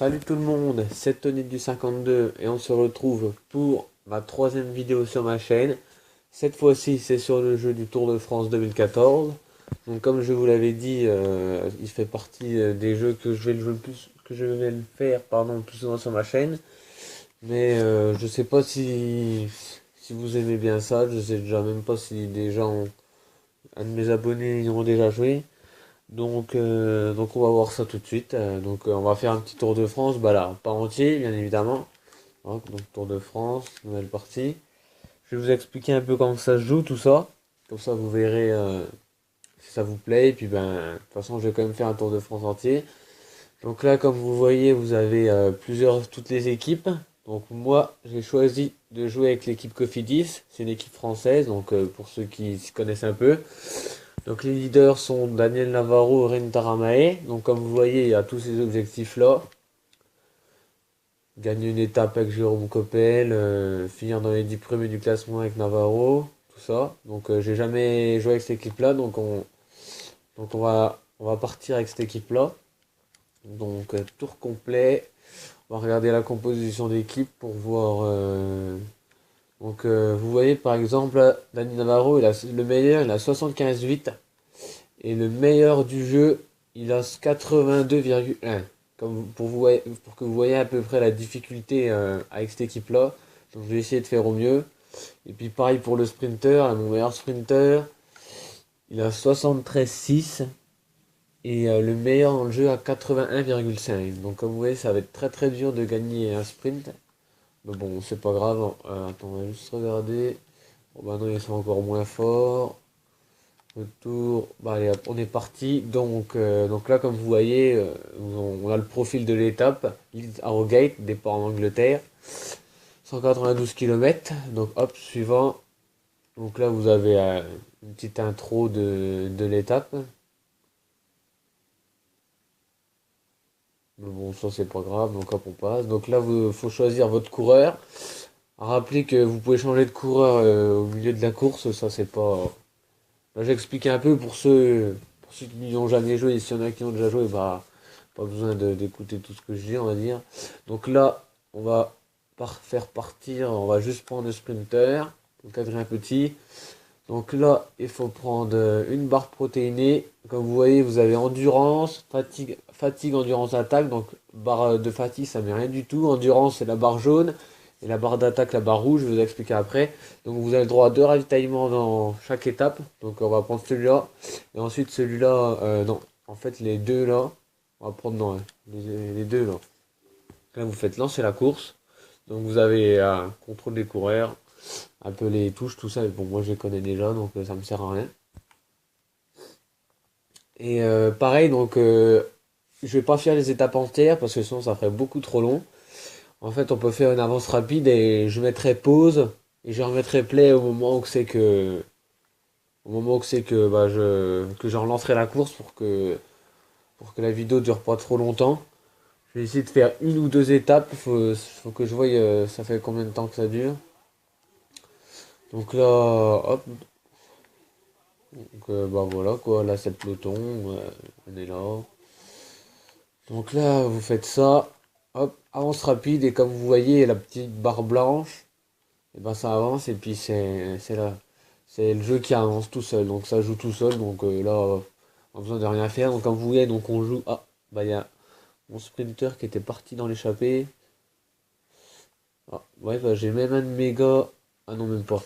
Salut tout le monde, c'est Tony du 52 et on se retrouve pour ma troisième vidéo sur ma chaîne. Cette fois-ci c'est sur le jeu du Tour de France 2014. Donc comme je vous l'avais dit, il fait partie des jeux que je vais le jouer le plus, que je vais le faire le plus souvent sur ma chaîne. Mais je sais pas si vous aimez bien ça, je sais déjà même pas si des gens, un de mes abonnés y ont déjà joué. Donc on va voir ça tout de suite. On va faire un petit tour de France, bah là, pas entier, bien évidemment. Donc tour de France, nouvelle partie. Je vais vous expliquer un peu comment ça se joue, tout ça. Comme ça vous verrez si ça vous plaît. Et puis de toute façon je vais quand même faire un tour de France entier. Donc là comme vous voyez vous avez toutes les équipes. Donc moi j'ai choisi de jouer avec l'équipe Cofidis. C'est une équipe française, donc pour ceux qui s'y connaissent un peu. Donc les leaders sont Daniel Navarro et Ren Taramae. Donc comme vous voyez, il y a tous ces objectifs-là. Gagner une étape avec Jérôme Coppel, finir dans les 10 premiers du classement avec Navarro, tout ça. Donc j'ai jamais joué avec cette équipe-là, donc on va partir avec cette équipe-là. Donc tour complet. On va regarder la composition d'équipe pour voir. Vous voyez par exemple, Daniel Navarro, le meilleur, il a 75,8. Et le meilleur du jeu, il a 82,1. Pour que vous voyez à peu près la difficulté avec cette équipe-là. Donc je vais essayer de faire au mieux. Et puis pareil pour le sprinter, là, mon meilleur sprinter, il a 73,6. Et le meilleur dans le jeu a 81,5. Donc comme vous voyez, ça va être très très dur de gagner un sprint. Mais bon, c'est pas grave. Attends, on va juste regarder. Bon bah non, ils sont encore moins forts. Le tour, bah allez, hop, on est parti. Donc là, comme vous voyez, on a le profil de l'étape. Leeds Harrogate, départ en Angleterre. 192 km. Donc hop, suivant. Donc là, vous avez une petite intro de l'étape. Mais bon, ça c'est pas grave. Donc hop, on passe. Donc là, il faut choisir votre coureur. Rappelez que vous pouvez changer de coureur au milieu de la course. Ça c'est pas. Là, j'explique un peu pour ceux qui n'y ont jamais joué, et s'il y en a qui ont déjà joué, bah, pas besoin d'écouter tout ce que je dis, on va dire. Donc là, on va faire partir, on va juste prendre le sprinter, donc Adrien Petit. Donc là, il faut prendre une barre protéinée. Comme vous voyez, vous avez endurance, fatigue, endurance, attaque. Donc barre de fatigue, ça met rien du tout. Endurance, c'est la barre jaune. Et la barre d'attaque, la barre rouge, je vais vous expliquer après. Donc vous avez le droit à deux ravitaillements dans chaque étape. Donc on va prendre celui-là. Et ensuite celui-là, non. En fait les deux là, on va prendre non, les deux là. Là vous faites lancer la course. Donc vous avez un contrôle des coureurs, un peu les touches, tout ça. Mais bon, moi je les connais déjà, donc ça me sert à rien. Et pareil, je vais pas faire les étapes entières parce que sinon ça ferait beaucoup trop long. En fait, on peut faire une avance rapide et je mettrai pause et je remettrai play au moment où c'est que je relancerai la course pour que la vidéo dure pas trop longtemps. Je vais essayer de faire une ou deux étapes. Faut que je voie ça fait combien de temps que ça dure. Donc là, hop. Bah voilà quoi. Là c'est le peloton. On est là. Donc là, vous faites ça. Hop, avance rapide et comme vous voyez la petite barre blanche. Et ben ça avance et puis c'est le jeu qui avance tout seul, donc ça joue tout seul, donc là on a besoin de rien faire. Donc comme vous voyez, donc on joue. Ah bah il y a mon sprinter qui était parti dans l'échappée. Ah ouais, bah j'ai même un de mes gars. Ah non, même pas.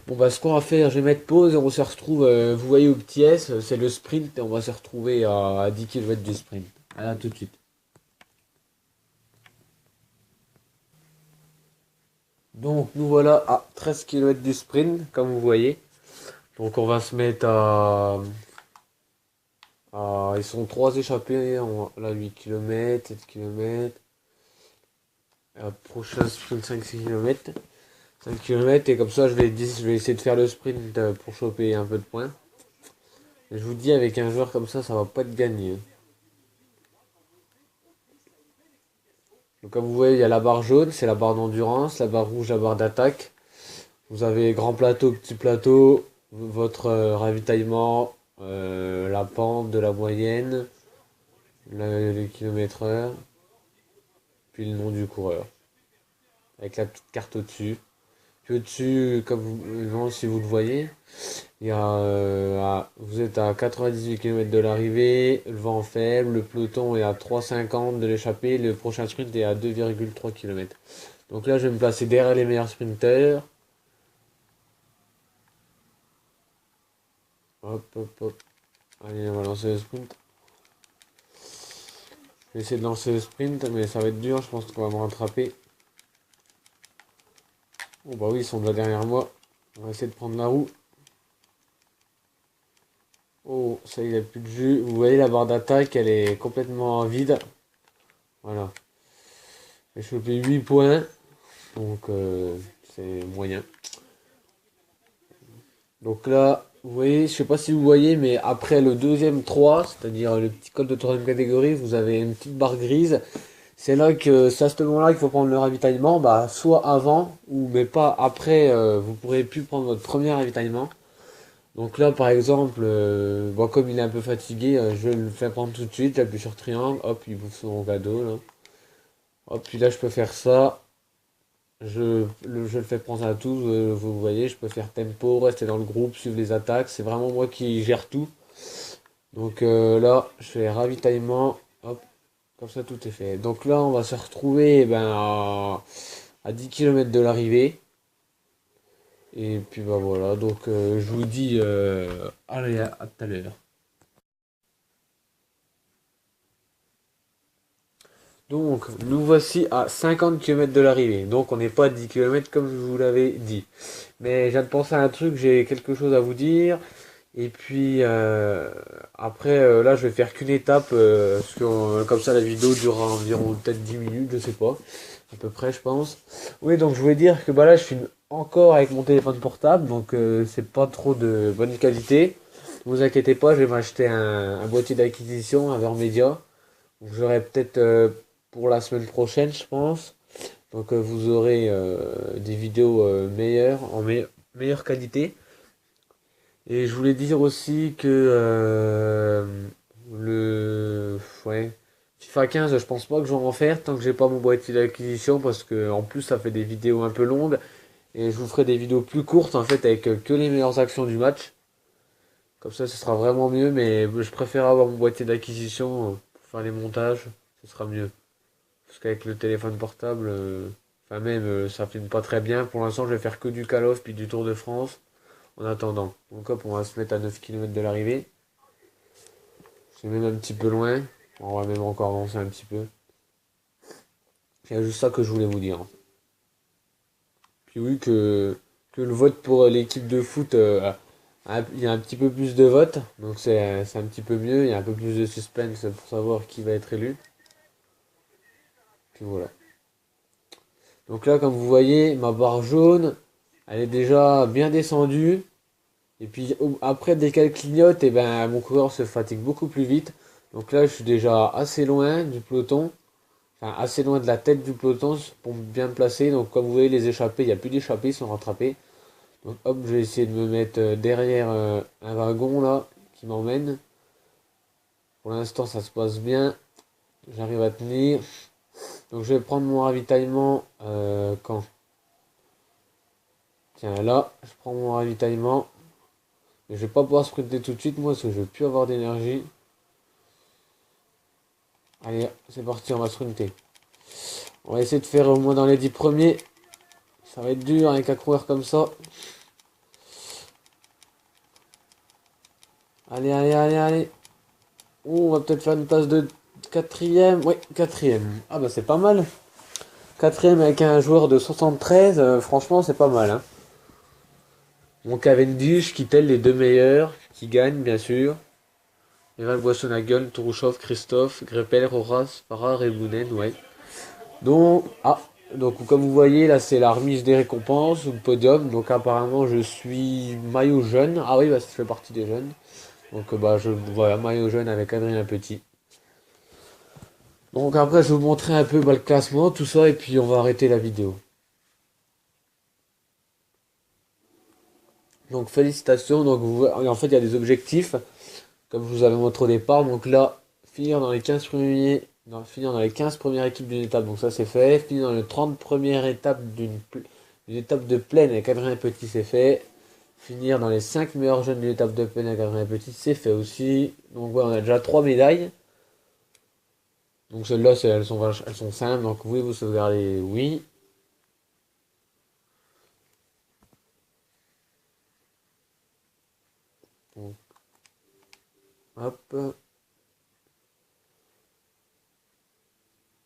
Bon bah ce qu'on va faire, je vais mettre pause et on se retrouve, vous voyez au petit S, c'est le sprint et on va se retrouver à 10 km du sprint. À tout de suite. Donc nous voilà à 13 km du sprint, comme vous voyez. Donc on va se mettre ils sont trois échappés, là 8 km, 7 km. Prochain sprint 5-6 km. 5 km et comme ça je vais essayer de faire le sprint pour choper un peu de points. Et je vous dis avec un joueur comme ça va pas être gagné. Donc comme vous voyez, il y a la barre jaune, c'est la barre d'endurance, la barre rouge, la barre d'attaque. Vous avez grand plateau, petit plateau, votre ravitaillement, la pente de la moyenne, les kilomètres heure. puis le nom du coureur, avec la petite carte au-dessus. Puis au-dessus, comme vous, non, si vous le voyez, il y a, vous êtes à 98 km de l'arrivée, le vent faible, le peloton est à 3,50 de l'échappée, le prochain sprint est à 2,3 km. Donc là, je vais me placer derrière les meilleurs sprinteurs. Hop, hop, hop. Allez, on va lancer le sprint. Je vais essayer de lancer le sprint, mais ça va être dur, je pense qu'on va me rattraper. Oh bah oui, ils sont déjà derrière moi. On va essayer de prendre la roue. Oh, ça y est, il n'y a plus de jus. Vous voyez, la barre d'attaque, elle est complètement vide. Voilà. J'ai chopé 8 points. Donc, c'est moyen. Donc là, vous voyez, je sais pas si vous voyez, mais après le deuxième 3, c'est-à-dire le petit col de troisième catégorie, vous avez une petite barre grise. C'est là que c'est à ce moment-là qu'il faut prendre le ravitaillement, bah soit avant ou mais pas après. Vous pourrez plus prendre votre premier ravitaillement. Donc là, par exemple, bon, comme il est un peu fatigué, je le fais prendre tout de suite. J'appuie sur triangle, hop, il bouffe son cadeau là. Hop, puis là, je peux faire ça. Je le fais prendre à tous, vous voyez, je peux faire tempo, rester dans le groupe, suivre les attaques, c'est vraiment moi qui gère tout. Donc là, je fais ravitaillement, hop, comme ça tout est fait. Donc là, on va se retrouver eh ben, à 10 km de l'arrivée. Et puis bah voilà, donc je vous dis allez, à tout à l'heure. Donc, nous voici à 50 km de l'arrivée. Donc, on n'est pas à 10 km comme je vous l'avais dit. Mais je viens de penser à un truc, j'ai quelque chose à vous dire. Et puis, après, là, je vais faire qu'une étape. Parce que comme ça, la vidéo durera environ peut-être 10 minutes, je sais pas. À peu près, je pense. Oui, donc je voulais dire que bah, là, je filme encore avec mon téléphone portable. Donc, c'est pas trop de bonne qualité. Ne vous inquiétez pas, je vais m'acheter un boîtier d'acquisition, un Vermedia. J'aurai peut-être pour la semaine prochaine, je pense. Donc vous aurez des vidéos meilleures, meilleure qualité. Et je voulais dire aussi que le ouais, FIFA 15, je pense pas que je vais en faire tant que j'ai pas mon boîtier d'acquisition parce que en plus ça fait des vidéos un peu longues et je vous ferai des vidéos plus courtes en fait avec que les meilleures actions du match. Comme ça, ce sera vraiment mieux, mais je préfère avoir mon boîtier d'acquisition pour faire les montages, ce sera mieux. Parce qu'avec le téléphone portable, enfin même, ça filme pas très bien. Pour l'instant, je vais faire que du Call of puis du Tour de France en attendant. Donc hop, on va se mettre à 9 km de l'arrivée. C'est même un petit peu loin. On va même encore avancer un petit peu. C'est juste ça que je voulais vous dire. Puis oui, que le vote pour l'équipe de foot, il y a un petit peu plus de votes. Donc c'est un petit peu mieux. Il y a un peu plus de suspense pour savoir qui va être élu. Puis voilà. Donc là, comme vous voyez, ma barre jaune, elle est déjà bien descendue. Et puis après, dès qu'elle clignote, et ben, mon coureur se fatigue beaucoup plus vite. Donc là, je suis déjà assez loin du peloton. Enfin, assez loin de la tête du peloton pour bien me placer. Donc comme vous voyez, les échappés, il n'y a plus d'échappés, ils sont rattrapés. Donc hop, je vais essayer de me mettre derrière un wagon là, qui m'emmène. Pour l'instant, ça se passe bien. J'arrive à tenir. Donc je vais prendre mon ravitaillement quand? Tiens, là, je prends mon ravitaillement. Mais je vais pas pouvoir sprinter tout de suite, moi, parce que je vais plus avoir d'énergie. Allez, c'est parti, on va sprinter. On va essayer de faire au moins dans les 10 premiers. Ça va être dur avec un coureur comme ça. Allez, allez, allez, allez. Oh, on va peut-être faire une passe de quatrième. Oui, quatrième. Ah bah c'est pas mal. Quatrième avec un joueur de 73, franchement c'est pas mal. Hein. Mon Cavendish qui telle les deux meilleurs, qui gagnent bien sûr. Eval Boissonnagueul, Tourouchov, Christophe, Greppel, Roras, Farrar et Bounen, ouais. Donc, donc comme vous voyez, là c'est la remise des récompenses, ou le podium. Donc apparemment je suis maillot jaune. Ah oui, bah, ça fait partie des jeunes. Donc bah voilà, maillot jaune avec Adrien Petit. Donc après je vais vous montrer un peu bah, le classement, tout ça, et puis on va arrêter la vidéo. Donc félicitations, donc en fait il y a des objectifs, comme je vous avais montré au départ. Donc là, finir dans les 15 premiers finir dans les 15 premières équipes d'une étape, donc ça c'est fait. Finir dans les 30 premières étapes d'une étape de plaine avec Adrien Petit, c'est fait. Finir dans les 5 meilleurs jeunes d'une étape de plaine avec Adrien Petit, c'est fait aussi. Donc ouais, on a déjà 3 médailles. Donc celles-là, elles sont simples, donc vous sauvegardez, oui. Donc, hop.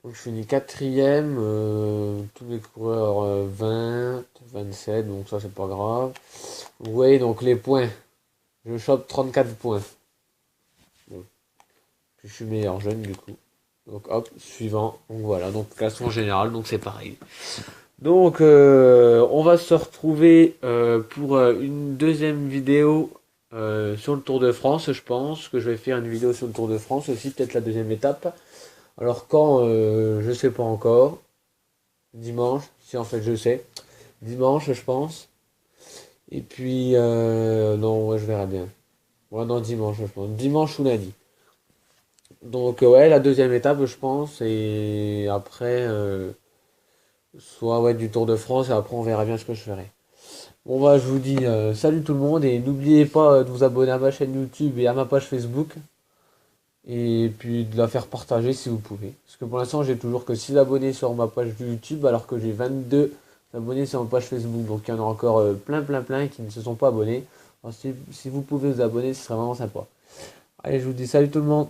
Donc je finis quatrième, tous les coureurs 20, 27, donc ça c'est pas grave. Vous voyez donc les points, je chope 34 points. Bon. Puis je suis meilleur jeune du coup. Donc hop, suivant, donc voilà, donc classement général, donc c'est pareil. Donc on va se retrouver pour une deuxième vidéo sur le Tour de France, je pense que je vais faire une vidéo sur le Tour de France aussi, peut-être la deuxième étape. Alors quand, je sais pas encore. Dimanche, si en fait je sais. Dimanche, je pense. Et puis, non, ouais, je verrai bien. Ouais, non, dimanche, je pense. Dimanche ou lundi. Donc, ouais, la deuxième étape, je pense. Et après, soit ouais, du Tour de France. Et après, on verra bien ce que je ferai. Bon, bah, je vous dis salut tout le monde. Et n'oubliez pas de vous abonner à ma chaîne YouTube et à ma page Facebook. Et puis de la faire partager si vous pouvez. Parce que pour l'instant, j'ai toujours que 6 abonnés sur ma page YouTube, alors que j'ai 22 abonnés sur ma page Facebook. Donc il y en a encore plein qui ne se sont pas abonnés. Alors, si vous pouvez vous abonner, ce serait vraiment sympa. Allez, je vous dis salut tout le monde.